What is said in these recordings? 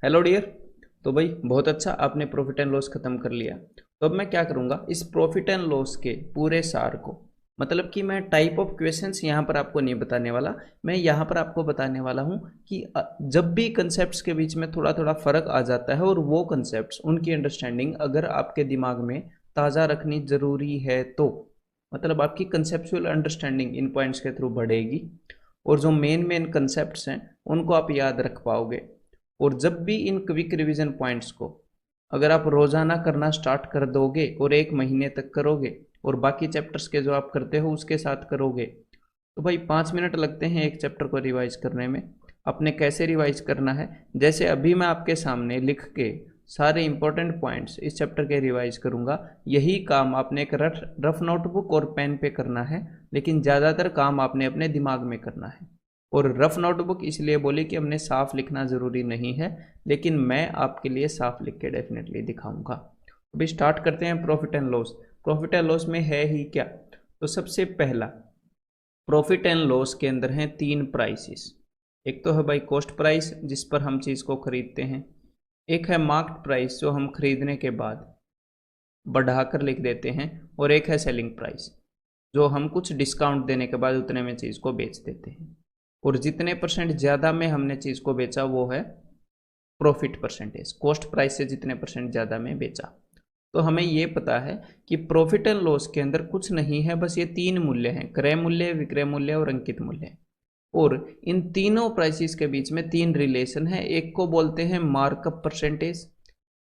Hello dear. तो भाई बहुत अच्छा, आपने प्रॉफिट एंड लॉस खत्म कर लिया। तो अब मैं क्या करूंगा, इस प्रॉफिट एंड लॉस के पूरे सार को, मतलब कि मैं टाइप ऑफ क्वेश्चंस यहाँ पर आपको नहीं बताने वाला। मैं यहाँ पर आपको बताने वाला हूँ कि जब भी कंसेप्ट्स के बीच में थोड़ा थोड़ा फर्क आ जाता है और वो कंसेप्ट्स उनकी अंडरस्टैंडिंग अगर आपके दिमाग में ताज़ा रखनी ज़रूरी है तो मतलब आपकी कंसेप्चुअल अंडरस्टैंडिंग इन पॉइंट्स के थ्रू बढ़ेगी और जो मेन मेन कंसेप्ट्स हैं उनको आप याद रख पाओगे। और जब भी इन क्विक रिवीजन पॉइंट्स को अगर आप रोजाना करना स्टार्ट कर दोगे और 1 महीने तक करोगे और बाकी चैप्टर्स के जो आप करते हो उसके साथ करोगे, तो भाई 5 मिनट लगते हैं एक चैप्टर को रिवाइज करने में। आपने कैसे रिवाइज करना है, जैसे अभी मैं आपके सामने लिख के सारे इंपॉर्टेंट पॉइंट्स इस चैप्टर के रिवाइज करूंगा, यही काम आपने एक रफ नोटबुक और पेन पे करना है। लेकिन ज़्यादातर काम आपने अपने दिमाग में करना है। और रफ नोटबुक इसलिए बोली कि हमने साफ लिखना ज़रूरी नहीं है, लेकिन मैं आपके लिए साफ लिख के डेफिनेटली दिखाऊंगा। अभी स्टार्ट करते हैं profit and loss. Profit and loss में है ही क्या, तो सबसे पहला, प्रॉफिट एंड लॉस के अंदर हैं 3 प्राइसेस। एक तो है भाई कॉस्ट प्राइस जिस पर हम चीज़ को खरीदते हैं, एक है मार्केट प्राइस जो हम खरीदने के बाद बढ़ाकर लिख देते हैं, और एक है सेलिंग प्राइस जो हम कुछ डिस्काउंट देने के बाद उतने में चीज़ को बेच देते हैं। और जितने परसेंट ज़्यादा में हमने चीज़ को बेचा वो है प्रॉफिट परसेंटेज, कॉस्ट प्राइस से जितने परसेंट ज़्यादा में बेचा। तो हमें ये पता है कि प्रॉफिट एंड लॉस के अंदर कुछ नहीं है, बस ये 3 मूल्य हैं, क्रय मूल्य, विक्रय मूल्य और अंकित मूल्य। और इन तीनों प्राइसेस के बीच में 3 रिलेशन है। एक को बोलते हैं मार्कअप परसेंटेज,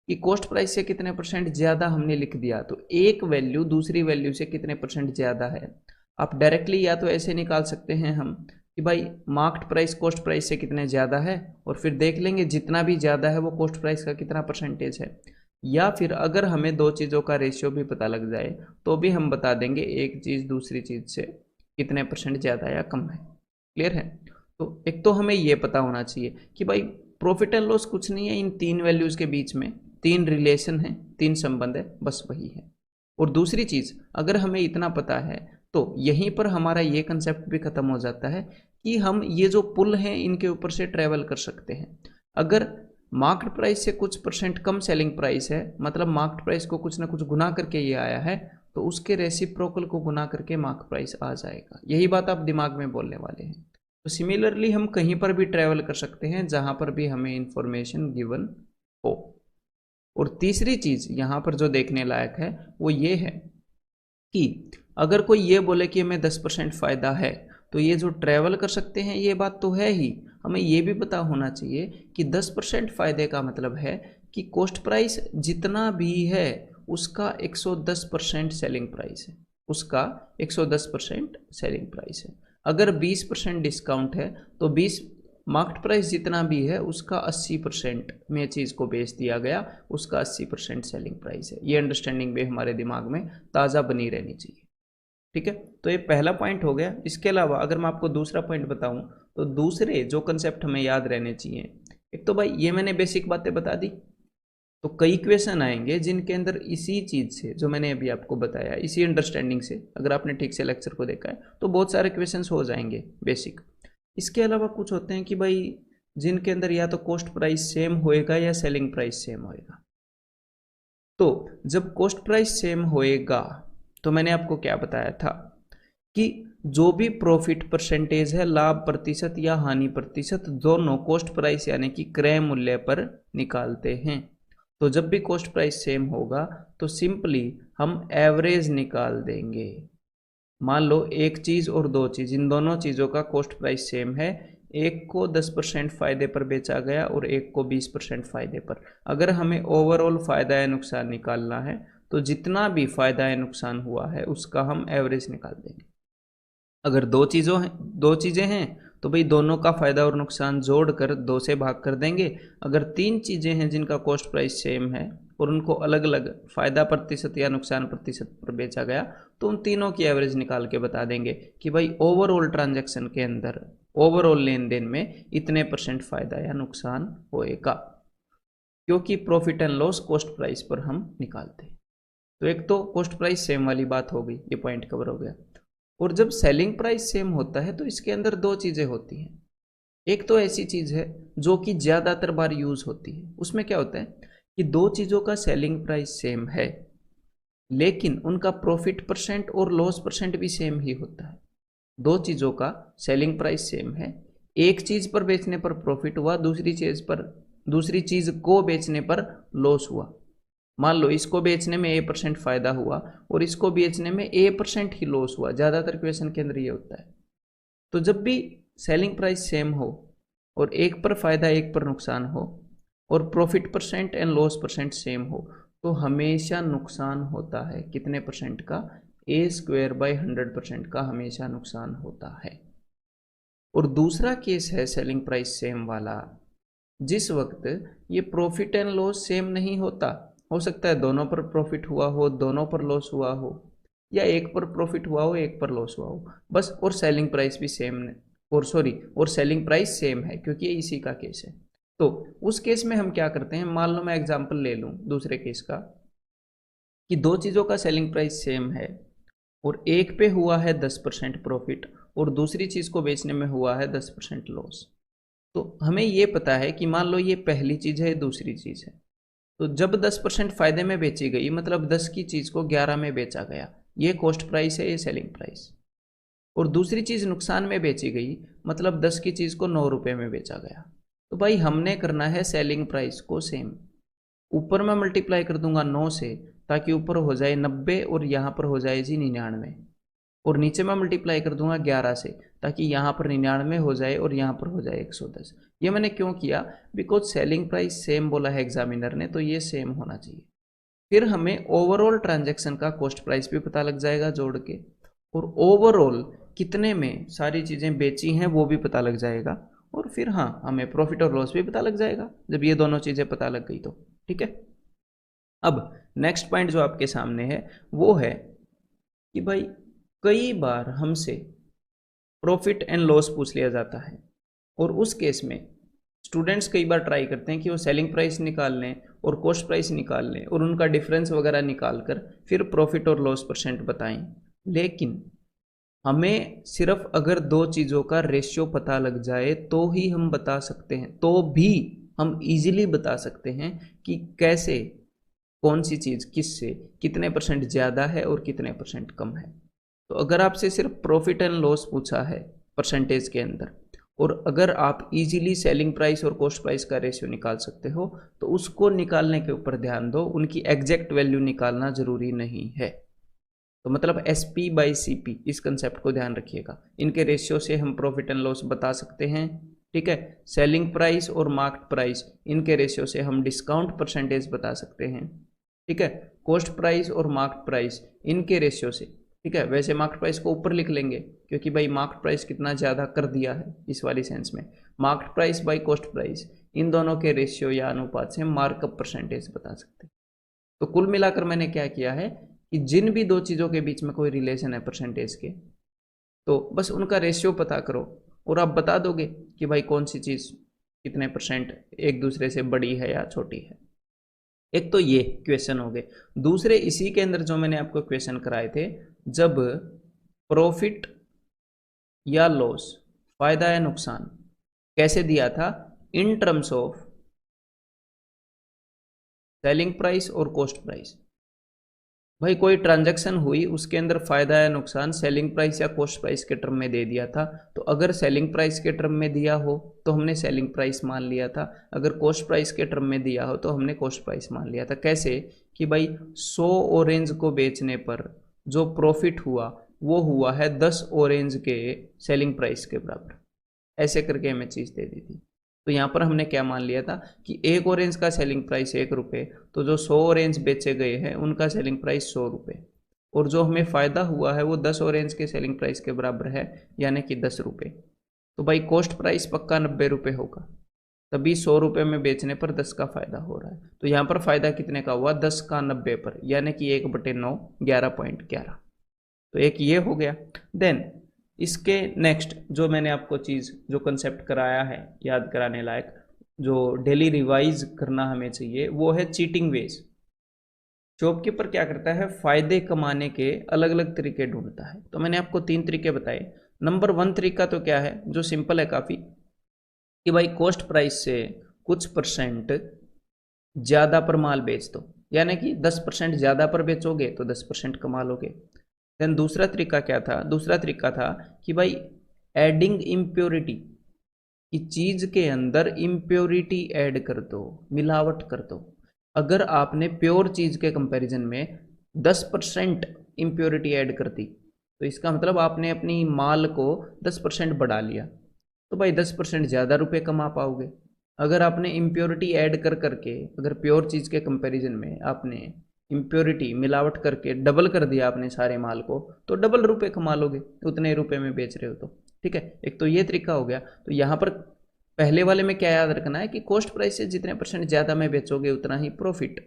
कि कॉस्ट प्राइस से कितने परसेंट ज़्यादा हमने लिख दिया तो एक वैल्यू दूसरी वैल्यू से कितने परसेंट ज़्यादा है। आप डायरेक्टली या तो ऐसे निकाल सकते हैं हम कि भाई मार्केट प्राइस कॉस्ट प्राइस से कितने ज़्यादा है, और फिर देख लेंगे जितना भी ज़्यादा है वो कॉस्ट प्राइस का कितना परसेंटेज है। या फिर अगर हमें दो चीज़ों का रेशियो भी पता लग जाए तो भी हम बता देंगे एक चीज़ दूसरी चीज़ से कितने परसेंट ज़्यादा या कम है। क्लियर है। तो एक तो हमें ये पता होना चाहिए कि भाई प्रॉफिट एंड लॉस कुछ नहीं है, इन 3 वैल्यूज़ के बीच में 3 रिलेशन है, 3 संबंध है, बस वही है। और दूसरी चीज़, अगर हमें इतना पता है तो यहीं पर हमारा ये कंसेप्ट भी खत्म हो जाता है कि हम ये जो पुल हैं इनके ऊपर से ट्रेवल कर सकते हैं। अगर मार्केट प्राइस से कुछ परसेंट कम सेलिंग प्राइस है, मतलब मार्केट प्राइस को कुछ ना कुछ गुना करके ये आया है, तो उसके रेसिप्रोकल को गुना करके मार्केट प्राइस आ जाएगा। यही बात आप दिमाग में बोलने वाले हैं। तो सिमिलरली हम कहीं पर भी ट्रेवल कर सकते हैं जहां पर भी हमें इंफॉर्मेशन गिवन हो। और तीसरी चीज यहां पर जो देखने लायक है वो ये है कि अगर कोई ये बोले कि हमें 10% फायदा है, तो ये जो ट्रेवल कर सकते हैं ये बात तो है ही, हमें ये भी पता होना चाहिए कि 10% फायदे का मतलब है कि कॉस्ट प्राइस जितना भी है उसका 110% सेलिंग प्राइस है, उसका 110% सेलिंग प्राइस है। अगर 20% डिस्काउंट है तो 20 मार्केट प्राइस जितना भी है उसका 80% में चीज़ को बेच दिया गया, उसका 80% सेलिंग प्राइस है। ये अंडरस्टैंडिंग भी हमारे दिमाग में ताज़ा बनी रहनी चाहिए। ठीक है, तो ये पहला पॉइंट हो गया। इसके अलावा अगर मैं आपको दूसरा पॉइंट बताऊं तो दूसरे जो कंसेप्ट हमें याद रहने चाहिए, एक तो भाई ये मैंने बेसिक बातें बता दी, तो कई क्वेश्चन आएंगे जिनके अंदर इसी चीज़ से जो मैंने अभी आपको बताया, इसी अंडरस्टैंडिंग से अगर आपने ठीक से लेक्चर को देखा है तो बहुत सारे क्वेश्चंस हो जाएंगे बेसिक। इसके अलावा कुछ होते हैं कि भाई जिनके अंदर या तो कॉस्ट प्राइस सेम होएगा या सेलिंग प्राइस सेम होएगा। तो जब कॉस्ट प्राइस सेम होएगा तो मैंने आपको क्या बताया था कि जो भी प्रॉफिट परसेंटेज है, लाभ प्रतिशत या हानि प्रतिशत, दोनों कॉस्ट प्राइस यानी कि क्रय मूल्य पर निकालते हैं। तो जब भी कॉस्ट प्राइस सेम होगा तो सिंपली हम एवरेज निकाल देंगे। मान लो एक चीज़ और दो चीज़, इन दोनों चीज़ों का कॉस्ट प्राइस सेम है, एक को 10% फायदे पर बेचा गया और एक को 20% फायदे पर। अगर हमें ओवरऑल फायदा या नुकसान निकालना है तो जितना भी फायदा या नुकसान हुआ है उसका हम एवरेज निकाल देंगे। अगर दो चीज़ें हैं तो भाई दोनों का फायदा और नुकसान जोड़कर 2 से भाग कर देंगे। अगर 3 चीज़ें हैं जिनका कॉस्ट प्राइस सेम है और उनको अलग अलग फायदा प्रतिशत या नुकसान प्रतिशत पर बेचा गया, तो उन तीनों की एवरेज निकाल के बता देंगे कि भाई ओवरऑल ट्रांजैक्शन के अंदर, ओवरऑल लेन देन में इतने परसेंट फायदा या नुकसान होएगा, क्योंकि profit and loss cost price पर हम निकालते हैं। तो एक तो कॉस्ट प्राइस सेम वाली बात हो गई, ये पॉइंट कवर हो गया। और जब सेलिंग प्राइस सेम होता है तो इसके अंदर दो चीज़ें होती हैं। एक तो ऐसी चीज है जो कि ज्यादातर बार यूज होती है, उसमें क्या होता है कि दो चीजों का सेलिंग प्राइस सेम है लेकिन उनका प्रॉफिट परसेंट और लॉस परसेंट भी सेम ही होता है। दो चीजों का सेलिंग प्राइस सेम है, एक चीज पर बेचने पर प्रॉफिट हुआ, दूसरी चीज को बेचने पर लॉस हुआ। मान लो इसको बेचने में A% फायदा हुआ और इसको बेचने में A% ही लॉस हुआ, ज्यादातर क्वेश्चन के अंदर ये होता है। तो जब भी सेलिंग प्राइस सेम हो और एक पर फायदा एक पर नुकसान हो और profit percent and loss percent same हो तो हमेशा नुकसान होता है। कितने परसेंट का? A²/100% का हमेशा नुकसान होता है। और दूसरा केस है सेलिंग प्राइस सेम वाला, जिस वक्त ये प्रॉफिट एंड लॉस सेम नहीं होता। हो सकता है दोनों पर प्रॉफिट हुआ हो, दोनों पर लॉस हुआ हो, या एक पर प्रॉफिट हुआ हो एक पर लॉस हुआ हो बस, और सेलिंग प्राइस भी सेम, और सेलिंग प्राइस सेम है, क्योंकि ये इसी का केस है। तो उस केस में हम क्या करते हैं, मान लो मैं एग्जांपल ले लूं दूसरे केस का, कि दो चीज़ों का सेलिंग प्राइस सेम है और एक पे हुआ है 10% प्रॉफिट और दूसरी चीज़ को बेचने में हुआ है 10% लॉस। तो हमें ये पता है कि मान लो ये पहली चीज़ है, दूसरी चीज़ है, तो जब 10% फायदे में बेची गई मतलब 10 की चीज़ को 11 में बेचा गया, ये कॉस्ट प्राइस है, ये सेलिंग प्राइस। और दूसरी चीज़ नुकसान में बेची गई मतलब 10 की चीज़ को 9 रुपये में बेचा गया। तो भाई हमने करना है सेलिंग प्राइस को सेम। ऊपर मैं मल्टीप्लाई कर दूंगा 9 से ताकि ऊपर हो जाए 90 और यहाँ पर हो जाए जी 99, और नीचे मैं मल्टीप्लाई कर दूंगा 11 से ताकि यहाँ पर 99 हो जाए और यहाँ पर हो जाए 110। ये मैंने क्यों किया? बिकॉज सेलिंग प्राइस सेम बोला है एग्जामिनर ने, तो ये सेम होना चाहिए। फिर हमें ओवरऑल ट्रांजैक्शन का कॉस्ट प्राइस भी पता लग जाएगा जोड़ के, और ओवरऑल कितने में सारी चीज़ें बेची हैं वो भी पता लग जाएगा, और फिर हाँ हमें प्रॉफिट और लॉस भी पता लग जाएगा जब ये दोनों चीज़ें पता लग गई तो। ठीक है। अब नेक्स्ट पॉइंट जो आपके सामने है वो है कि भाई कई बार हमसे प्रॉफिट एंड लॉस पूछ लिया जाता है, और उस केस में स्टूडेंट्स कई बार ट्राई करते हैं कि वो सेलिंग प्राइस निकाल लें और कॉस्ट प्राइस निकाल लें और उनका डिफरेंस वगैरह निकाल कर फिर प्रॉफिट और लॉस परसेंट बताएं। लेकिन हमें सिर्फ अगर दो चीज़ों का रेशियो पता लग जाए तो ही हम बता सकते हैं, तो भी हम इजीली बता सकते हैं कि कैसे कौन सी चीज़ किससे कितने परसेंट ज़्यादा है और कितने परसेंट कम है। तो अगर आपसे सिर्फ प्रॉफिट एंड लॉस पूछा है परसेंटेज के अंदर, और अगर आप इजीली सेलिंग प्राइस और कॉस्ट प्राइस का रेशियो निकाल सकते हो तो उसको निकालने के ऊपर ध्यान दो, उनकी एग्जैक्ट वैल्यू निकालना ज़रूरी नहीं है। तो मतलब SP/CP इस कंसेप्ट को ध्यान रखिएगा। इनके रेशियो से हम प्रॉफिट एंड लॉस बता सकते हैं। ठीक है। सेलिंग प्राइस और मार्केट प्राइस, इनके रेशियो से हम डिस्काउंट परसेंटेज बता सकते हैं। ठीक है। कॉस्ट प्राइस और मार्केट प्राइस, इनके रेशियो से, ठीक है, वैसे मार्केट प्राइस को ऊपर लिख लेंगे क्योंकि भाई मार्केट प्राइस कितना ज़्यादा कर दिया है इस वाली सेंस में, market price by cost price, इन दोनों के रेशियो या अनुपात से हम मार्कअप परसेंटेज बता सकते हैं। तो कुल मिलाकर मैंने क्या किया है कि जिन भी दो चीज़ों के बीच में कोई रिलेशन है परसेंटेज के, तो बस उनका रेशियो पता करो और आप बता दोगे कि भाई कौन सी चीज़ कितने परसेंट एक दूसरे से बड़ी है या छोटी है। एक तो ये क्वेश्चन हो गए। दूसरे इसी के अंदर जो मैंने आपको क्वेश्चन कराए थे, जब प्रॉफिट या लॉस, फायदा या नुकसान कैसे दिया था, in terms of selling price और कॉस्ट प्राइस। भाई कोई ट्रांजैक्शन हुई उसके अंदर फायदा या नुकसान सेलिंग प्राइस या कॉस्ट प्राइस के टर्म में दे दिया था, तो अगर सेलिंग प्राइस के टर्म में दिया हो तो हमने सेलिंग प्राइस मान लिया था, अगर कॉस्ट प्राइस के टर्म में दिया हो तो हमने कॉस्ट प्राइस मान लिया था। कैसे कि भाई 100 ऑरेंज को बेचने पर जो प्रॉफिट हुआ वो हुआ है 10 ऑरेंज के सेलिंग प्राइस के बराबर, ऐसे करके हमें चीज़ दे दी थी। तो यहाँ पर हमने क्या मान लिया था कि एक ऑरेंज का सेलिंग प्राइस 1 रुपये, तो जो 100 ऑरेंज बेचे गए हैं उनका सेलिंग प्राइस 100 रुपये, और जो हमें फ़ायदा हुआ है वो 10 ऑरेंज के सेलिंग प्राइस के बराबर है, यानी कि 10 रुपये। तो भाई कॉस्ट प्राइस पक्का 90 रुपये होगा, तभी 100 रुपये में बेचने पर 10 का फ़ायदा हो रहा है। तो यहाँ पर फ़ायदा कितने का हुआ, 10 का 90 पर, यानी कि 1/9, 11.11। तो एक ये हो गया। देन इसके नेक्स्ट जो मैंने आपको चीज़ जो कंसेप्ट कराया है याद कराने लायक, जो डेली रिवाइज करना हमें चाहिए, वो है चीटिंग वेज। शॉपकीपर क्या करता है, फायदे कमाने के अलग अलग तरीके ढूंढता है। तो मैंने आपको 3 तरीके बताए। नंबर 1 तरीका तो क्या है, जो सिंपल है काफ़ी, कि भाई कॉस्ट प्राइस से कुछ परसेंट ज़्यादा पर माल बेच दो, यानी कि 10% ज़्यादा पर बेचोगे तो 10% कमा लोगे। देन दूसरा तरीका क्या था, दूसरा तरीका था कि भाई एडिंग इम्प्योरिटी, कि चीज़ के अंदर इम्प्योरिटी ऐड कर दो, मिलावट कर दो। अगर आपने प्योर चीज़ के कंपैरिजन में 10% इम्प्योरिटी ऐड कर दी तो इसका मतलब आपने अपनी माल को 10% बढ़ा लिया, तो भाई 10% ज़्यादा रुपए कमा पाओगे। अगर आपने इम्प्योरिटी ऐड कर करके, अगर प्योर चीज़ के कंपैरिजन में आपने इम्प्योरिटी मिलावट करके डबल कर दिया आपने सारे माल को, तो डबल रुपए कमा लोगे उतने रुपए में बेच रहे हो तो। ठीक है, एक तो ये तरीका हो गया। तो यहाँ पर पहले वाले में क्या याद रखना है कि कॉस्ट प्राइस से जितने परसेंट ज़्यादा में बेचोगे उतना ही प्रॉफिट,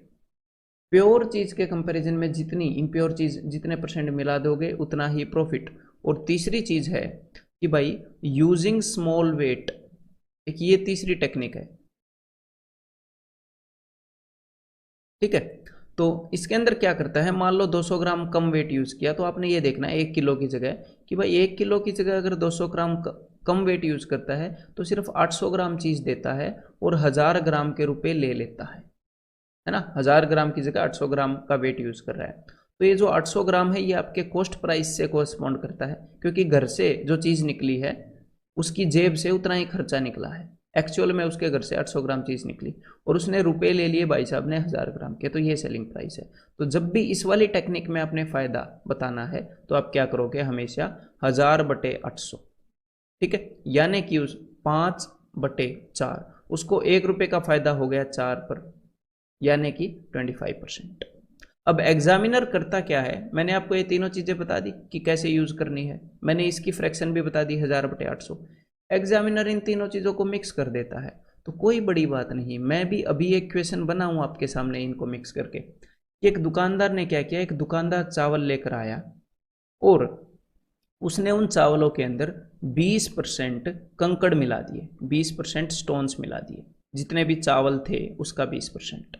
प्योर चीज़ के कंपैरिजन में जितनी इम्प्योर चीज़ जितने परसेंट मिला दोगे उतना ही प्रॉफिट। और तीसरी चीज़ है कि भाई यूजिंग स्मॉल वेट, एक ये तीसरी टेक्निक है। ठीक है, तो इसके अंदर क्या करता है, मान लो 200 ग्राम कम वेट यूज़ किया, तो आपने ये देखना है 1 किलो की जगह कि भाई 1 किलो की जगह अगर 200 ग्राम कम वेट यूज़ करता है तो सिर्फ 800 ग्राम चीज़ देता है और 1000 ग्राम के रुपए ले लेता है ना। 1000 ग्राम की जगह 800 ग्राम का वेट यूज़ कर रहा है। तो ये जो 800 ग्राम है ये आपके कॉस्ट प्राइस से कोरस्पॉन्ड करता है, क्योंकि घर से जो चीज़ निकली है उसकी जेब से उतना ही खर्चा निकला है। एक्चुअल में उसके घर से 800 ग्राम चीज़ निकली और उसने रुपए ले लिए भाई साहब ने 1000 ग्राम के, तो ये सेलिंग प्राइस है। तो जब भी इस वाली टेक्निक में आपने फ़ायदा बताना है तो आप क्या करोगे, हमेशा 1000/800। ठीक है, यानी कि उस 5/4 उसको 1 रुपये का फ़ायदा हो गया 4 पर, यानी कि 25%। अब एग्जामिनर करता क्या है, मैंने आपको ये तीनों चीज़ें बता दी कि कैसे यूज़ करनी है, मैंने इसकी फ्रैक्शन भी बता दी 1000/800। एग्जामिनर इन तीनों चीज़ों को मिक्स कर देता है, तो कोई बड़ी बात नहीं, मैं भी अभी एक क्वेश्चन बनाऊँ आपके सामने इनको मिक्स करके। एक दुकानदार ने क्या किया, एक दुकानदार चावल लेकर आया और उसने उन चावलों के अंदर 20% कंकड़ मिला दिए, 20% स्टोन्स मिला दिए, जितने भी चावल थे उसका 20%।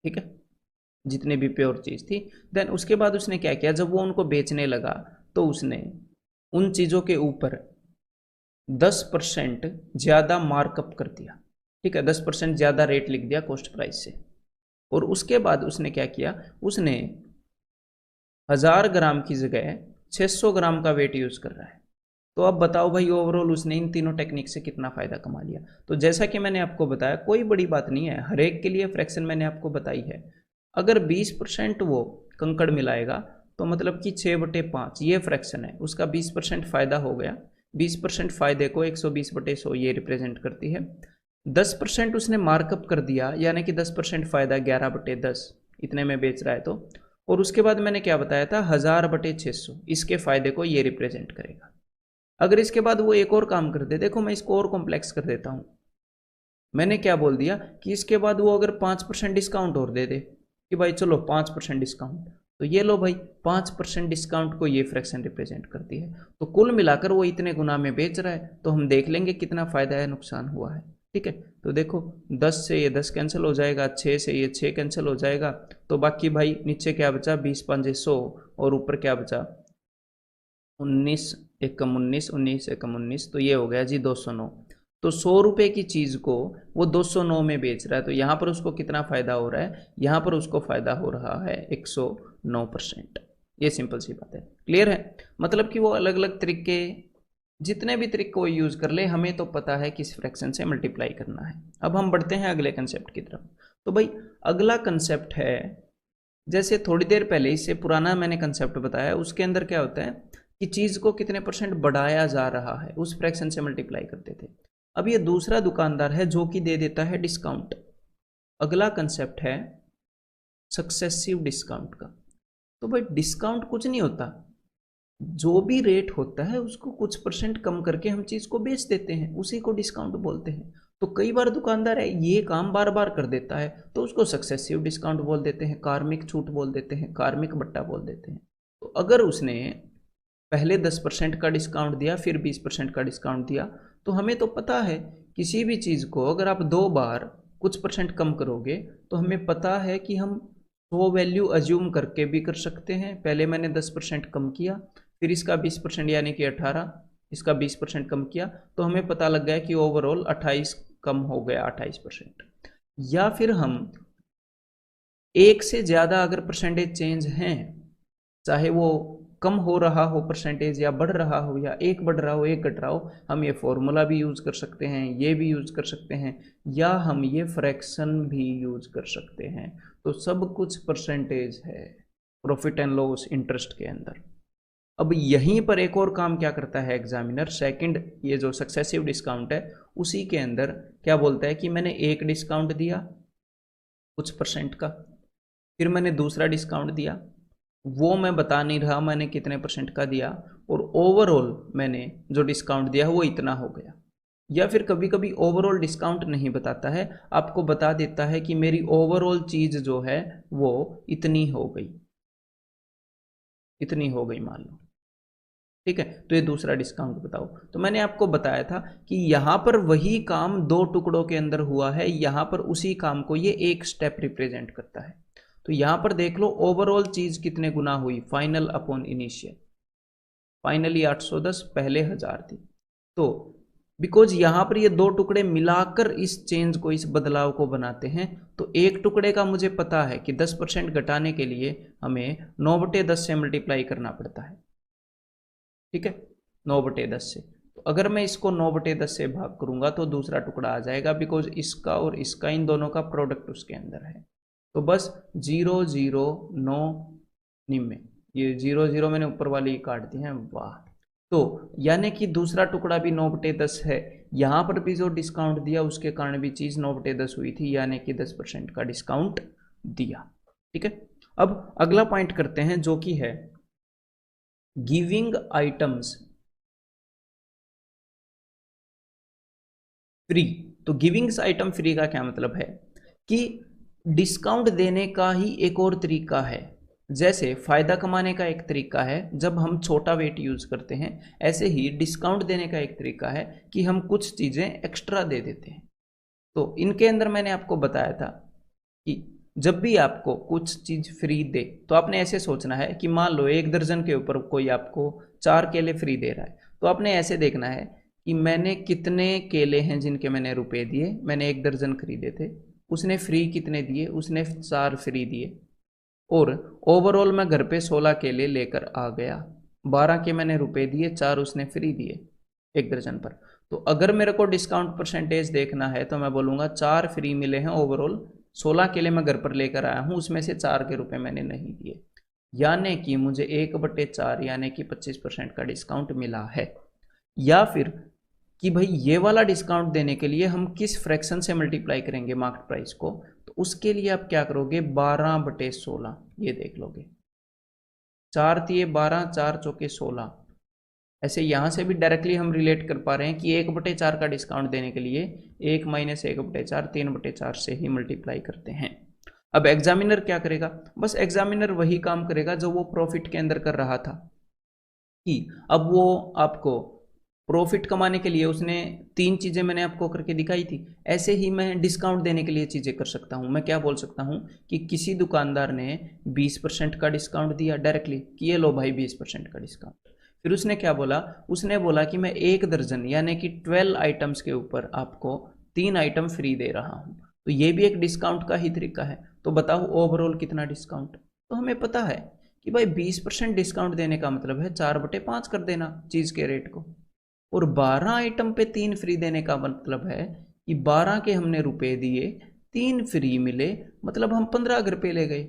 ठीक है, जितने भी प्योर चीज़ थी। देन उसके बाद उसने क्या किया, जब वो उनको बेचने लगा तो उसने उन चीज़ों के ऊपर 10% ज़्यादा मार्कअप कर दिया। ठीक है, 10% ज़्यादा रेट लिख दिया कॉस्ट प्राइस से। और उसके बाद उसने क्या किया, उसने 1000 ग्राम की जगह 600 ग्राम का वेट यूज़ कर रहा है। तो अब बताओ भाई ओवरऑल उसने इन तीनों टेक्निक से कितना फ़ायदा कमा लिया। तो जैसा कि मैंने आपको बताया कोई बड़ी बात नहीं है, हर एक के लिए फ्रैक्शन मैंने आपको बताई है। अगर 20% वो कंकड़ मिलाएगा तो मतलब कि 6/5 ये फ्रैक्शन है, उसका 20% फ़ायदा हो गया। 20% फ़ायदे को 120/100 ये रिप्रेजेंट करती है। 10% उसने मार्कअप कर दिया, यानी कि 10% फ़ायदा 11/10 इतने में बेच रहा है तो। और उसके बाद मैंने क्या बताया था, 1000/600 इसके फ़ायदे को ये रिप्रेजेंट करेगा। अगर इसके बाद वो एक और काम कर दे, देखो मैं इसको और कॉम्प्लेक्स कर देता हूँ। मैंने क्या बोल दिया कि इसके बाद वो अगर 5% डिस्काउंट और दे दे कि भाई चलो 5% डिस्काउंट, तो ये लो भाई 5% डिस्काउंट को ये फ्रैक्शन रिप्रेजेंट करती है। तो कुल मिलाकर वो इतने गुना में बेच रहा है, तो हम देख लेंगे कितना फ़ायदा है नुकसान हुआ है। ठीक है, तो देखो 10 से ये 10 कैंसिल हो जाएगा, 6 से ये 6 कैंसिल हो जाएगा, तो बाकी भाई नीचे क्या बचा, 20×5 = 100 और ऊपर क्या बचा 19 एकम 19, 19 एकम 19, तो ये हो गया जी 209। तो 100 रुपये की चीज़ को वो 209 में बेच रहा है, तो यहाँ पर उसको कितना फ़ायदा हो रहा है, यहाँ पर उसको फ़ायदा हो रहा है 109%। ये सिंपल सी बात है, क्लियर है। मतलब कि वो अलग अलग तरीके, जितने भी तरीके को यूज़ कर ले, हमें तो पता है किस फ्रैक्शन से मल्टीप्लाई करना है। अब हम बढ़ते हैं अगले कंसेप्ट की तरफ। तो भाई अगला कंसेप्ट है, जैसे थोड़ी देर पहले इससे पुराना मैंने कंसेप्ट बताया, उसके अंदर क्या होता है कि चीज़ को कितने परसेंट बढ़ाया जा रहा है, उस फ्रैक्शन से मल्टीप्लाई करते थे। अब ये दूसरा दुकानदार है जो कि दे देता है डिस्काउंट। अगला कंसेप्ट है सक्सेसिव डिस्काउंट का। तो भाई डिस्काउंट कुछ नहीं होता, जो भी रेट होता है उसको कुछ परसेंट कम करके हम चीज़ को बेच देते हैं, उसी को डिस्काउंट बोलते हैं। तो कई बार दुकानदार है ये काम बार बार कर देता है तो उसको सक्सेसिव डिस्काउंट बोल देते हैं, कार्मिक छूट बोल देते हैं, कार्मिक बट्टा बोल देते हैं। तो अगर उसने पहले 10% का डिस्काउंट दिया, फिर 20% का डिस्काउंट दिया, तो हमें तो पता है किसी भी चीज़ को अगर आप 2 बार कुछ परसेंट कम करोगे तो हमें पता है कि हम 100 वैल्यू अज्यूम करके भी कर सकते हैं। पहले मैंने 10% कम किया, फिर इसका 20% यानी कि 18, इसका 20% कम किया, तो हमें पता लग गया कि ओवरऑल 28 कम हो गया 28%। या फिर हम एक से ज़्यादा अगर परसेंटेज चेंज हैं, चाहे वो कम हो रहा हो परसेंटेज या बढ़ रहा हो, या एक बढ़ रहा हो एक घट रहा हो, हम ये फॉर्मूला भी यूज़ कर सकते हैं, ये भी यूज़ कर सकते हैं, या हम ये फ्रैक्शन भी यूज़ कर सकते हैं। तो सब कुछ परसेंटेज है प्रॉफिट एंड लॉस इंटरेस्ट के अंदर। अब यहीं पर एक और काम क्या करता है एग्जामिनर, सेकंड ये जो सक्सेसिव डिस्काउंट है उसी के अंदर क्या बोलता है कि मैंने एक डिस्काउंट दिया कुछ परसेंट का, फिर मैंने दूसरा डिस्काउंट दिया, वो मैं बता नहीं रहा मैंने कितने परसेंट का दिया, और ओवरऑल मैंने जो डिस्काउंट दिया वो इतना हो गया। या फिर कभी कभी ओवरऑल डिस्काउंट नहीं बताता है, आपको बता देता है कि मेरी ओवरऑल चीज़ जो है वो इतनी हो गई, इतनी हो गई मान लो, ठीक है। तो ये दूसरा डिस्काउंट बताओ। तो मैंने आपको बताया था कि यहां पर वही काम दो टुकड़ों के अंदर हुआ है, यहां पर उसी काम को ये एक स्टेप रिप्रेजेंट करता है। तो यहां पर देख लो ओवरऑल चीज कितने गुना हुई, फाइनल अपॉन इनिशियल। फाइनली 810, पहले 1000 थी। तो बिकॉज यहां पर ये दो टुकड़े मिलाकर इस चेंज को, इस बदलाव को बनाते हैं, तो एक टुकड़े का मुझे पता है कि 10% घटाने के लिए हमें 9/10 से मल्टीप्लाई करना पड़ता है, ठीक है, 9/10 से। तो अगर मैं इसको 9/10 से भाग करूंगा तो दूसरा टुकड़ा आ जाएगा, बिकॉज इसका और इसका इन दोनों का प्रोडक्ट उसके अंदर है। तो बस 009 निम्न, ये 0 मैंने ऊपर वाली ही काट दी है, वाह। तो यानी कि दूसरा टुकड़ा भी 9/10 है, यहां पर भी जो डिस्काउंट दिया उसके कारण भी चीज 9/10 हुई थी, यानी कि 10% का डिस्काउंट दिया, ठीक है। अब अगला पॉइंट करते हैं जो कि है गिविंग आइटम्स फ्री। तो गिविंग आइटम फ्री का क्या मतलब है कि डिस्काउंट देने का ही एक और तरीका है। जैसे फायदा कमाने का एक तरीका है जब हम छोटा वेट यूज करते हैं, ऐसे ही डिस्काउंट देने का एक तरीका है कि हम कुछ चीजें एक्स्ट्रा दे देते हैं। तो इनके अंदर मैंने आपको बताया था कि जब भी आपको कुछ चीज फ्री दे तो आपने ऐसे सोचना है कि मान लो 1 दर्जन के ऊपर कोई आपको 4 केले फ्री दे रहा है, तो आपने ऐसे देखना है कि मैंने कितने केले हैं जिनके मैंने रुपए दिए, मैंने 1 दर्जन खरीदे थे, उसने फ्री कितने दिए, उसने 4 फ्री दिए, और ओवरऑल मैं घर पे 16 केले लेकर आ गया, 12 के मैंने रुपए दिए, 4 उसने फ्री दिए 1 दर्जन पर। तो अगर मेरे को डिस्काउंट परसेंटेज देखना है तो मैं बोलूँगा 4 फ्री मिले हैं, ओवरऑल 16 केले मैं घर पर लेकर आया हूँ, उसमें से 4 के रुपए मैंने नहीं दिए, यानी कि मुझे 1/4 यानी कि 25% का डिस्काउंट मिला है। या फिर कि भाई ये वाला डिस्काउंट देने के लिए हम किस फ्रैक्शन से मल्टीप्लाई करेंगे मार्केट प्राइस को, तो उसके लिए आप क्या करोगे, 12/16 ये देख लोगे, 4 दिए 12, 4 चौके 16। ऐसे यहां से भी डायरेक्टली हम रिलेट कर पा रहे हैं कि 1/4 का डिस्काउंट देने के लिए 1 माइनस 1/4 3/4 से ही मल्टीप्लाई करते हैं। अब एग्जामिनर क्या करेगा, बस एग्जामिनर वही काम करेगा जो वो प्रॉफिट के अंदर कर रहा था, कि अब वो आपको प्रॉफिट कमाने के लिए उसने 3 चीज़ें मैंने आपको करके दिखाई थी, ऐसे ही मैं डिस्काउंट देने के लिए चीज़ें कर सकता हूँ। मैं क्या बोल सकता हूँ कि किसी दुकानदार ने 20% का डिस्काउंट दिया डायरेक्टली कि ये लो भाई 20% का डिस्काउंट, फिर उसने क्या बोला, उसने बोला कि मैं 1 दर्जन यानी कि 12 आइटम्स के ऊपर आपको 3 आइटम फ्री दे रहा हूँ, तो ये भी एक डिस्काउंट का ही तरीका है। तो बताओ ओवरऑल कितना डिस्काउंट, तो हमें पता है कि भाई 20% डिस्काउंट देने का मतलब है 4/5 कर देना चीज़ के रेट को, और 12 आइटम पे 3 फ्री देने का मतलब है कि 12 के हमने रुपए दिए, 3 फ्री मिले, मतलब हम 15 घर पे ले गए।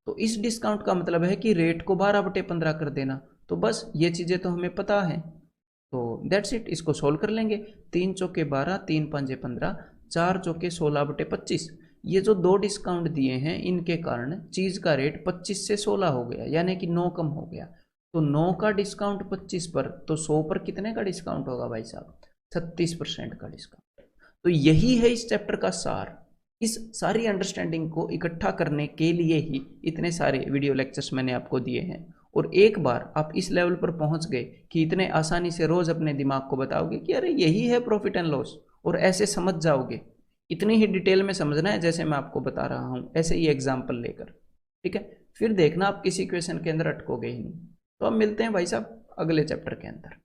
तो इस डिस्काउंट का मतलब है कि रेट को 12/15 कर देना। तो बस ये चीज़ें तो हमें पता है, तो दैट्स इट, इसको सोल्व कर लेंगे। 3 चौके 12, 3 पंजे 15, 4 चौके 16/25। ये जो दो डिस्काउंट दिए हैं इनके कारण चीज़ का रेट 25 से 16 हो गया, यानी कि 9 कम हो गया। तो 9 का डिस्काउंट 25 पर, तो 100 पर कितने का डिस्काउंट होगा भाई साहब, 36% का डिस्काउंट। तो यही है इस चैप्टर का सार। इस सारी अंडरस्टैंडिंग को इकट्ठा करने के लिए ही इतने सारे वीडियो लेक्चर्स मैंने आपको दिए हैं। और एक बार आप इस लेवल पर पहुंच गए कि इतने आसानी से रोज अपने दिमाग को बताओगे कि अरे यही है प्रॉफिट एंड लॉस, और ऐसे समझ जाओगे, इतनी ही डिटेल में समझना है जैसे मैं आपको बता रहा हूँ, ऐसे ही एग्जाम्पल लेकर, ठीक है। फिर देखना आप किसी क्वेश्चन के अंदर अटकोगे ही नहीं। तो अब मिलते हैं भाई साहब अगले चैप्टर के अंदर।